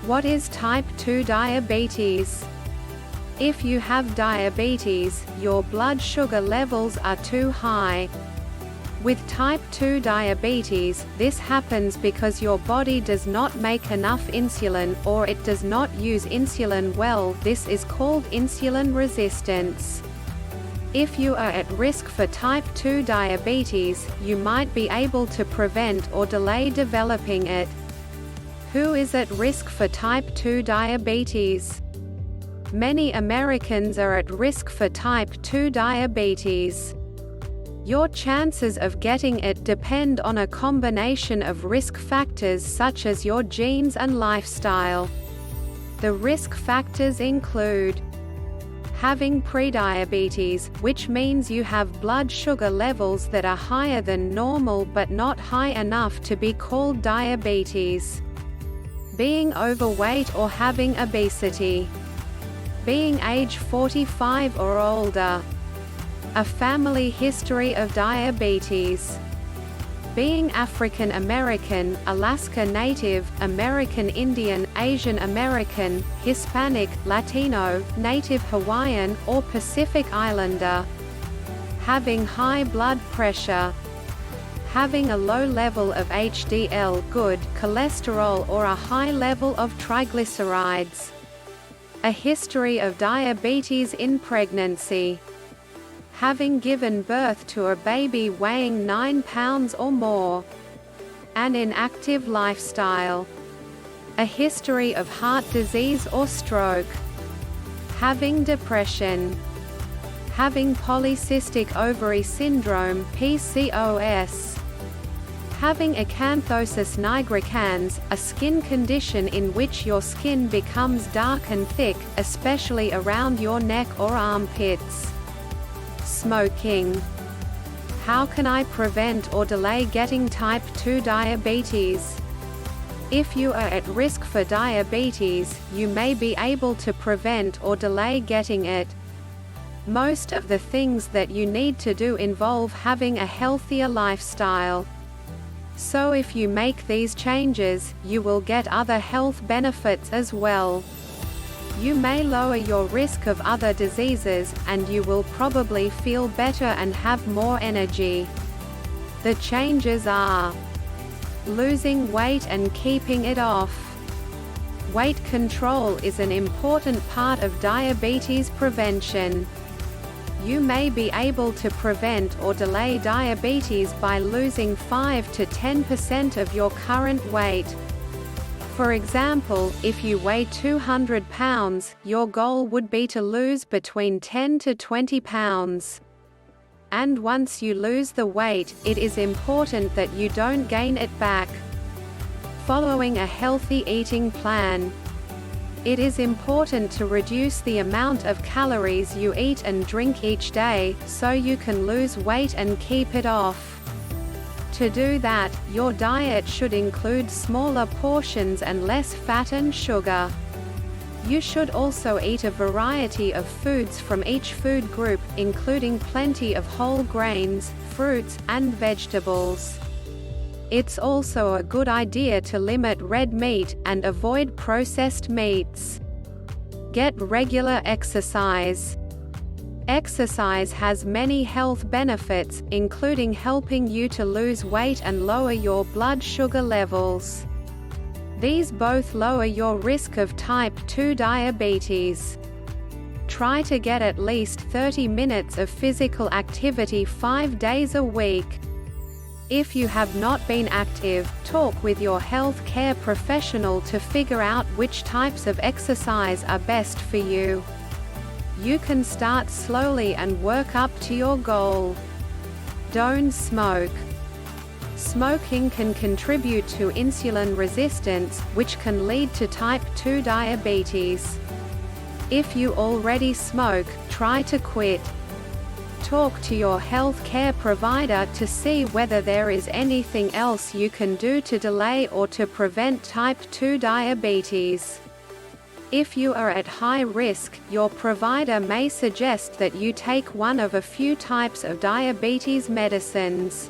What is type 2 diabetes? If you have diabetes, your blood sugar levels are too high. With type 2 diabetes, this happens because your body does not make enough insulin, or it does not use insulin well. This is called insulin resistance. If you are at risk for type 2 diabetes, you might be able to prevent or delay developing it. Who is at risk for type 2 diabetes? Many Americans are at risk for type 2 diabetes. Your chances of getting it depend on a combination of risk factors such as your genes and lifestyle. The risk factors include having prediabetes, which means you have blood sugar levels that are higher than normal but not high enough to be called diabetes. Being overweight or having obesity. Being age 45 or older. A family history of diabetes. Being African American, Alaska Native, American Indian, Asian American, Hispanic, Latino, Native Hawaiian, or Pacific Islander. Having high blood pressure. Having a low level of HDL good cholesterol or a high level of triglycerides. A history of diabetes in pregnancy. Having given birth to a baby weighing 9 pounds or more. An inactive lifestyle. A history of heart disease or stroke. Having depression. Having polycystic ovary syndrome (PCOS). Having acanthosis nigricans, a skin condition in which your skin becomes dark and thick, especially around your neck or armpits. Smoking. How can I prevent or delay getting type 2 diabetes? If you are at risk for diabetes, you may be able to prevent or delay getting it. Most of the things that you need to do involve having a healthier lifestyle. So if you make these changes, you will get other health benefits as well. You may lower your risk of other diseases, and you will probably feel better and have more energy. The changes are losing weight and keeping it off. Weight control is an important part of diabetes prevention. You may be able to prevent or delay diabetes by losing 5 to 10% of your current weight. For example, if you weigh 200 pounds, your goal would be to lose between 10 to 20 pounds. And once you lose the weight, it is important that you don't gain it back. Following a healthy eating plan. It is important to reduce the amount of calories you eat and drink each day, so you can lose weight and keep it off. To do that, your diet should include smaller portions and less fat and sugar. You should also eat a variety of foods from each food group, including plenty of whole grains, fruits, and vegetables. It's also a good idea to limit red meat, and avoid processed meats. Get regular exercise. Exercise has many health benefits, including helping you to lose weight and lower your blood sugar levels. These both lower your risk of type 2 diabetes. Try to get at least 30 minutes of physical activity 5 days a week. If you have not been active, talk with your health care professional to figure out which types of exercise are best for you. You can start slowly and work up to your goal. Don't smoke. Smoking can contribute to insulin resistance, which can lead to type 2 diabetes. If you already smoke, try to quit. Talk to your health care provider to see whether there is anything else you can do to delay or to prevent type 2 diabetes. If you are at high risk, your provider may suggest that you take one of a few types of diabetes medicines.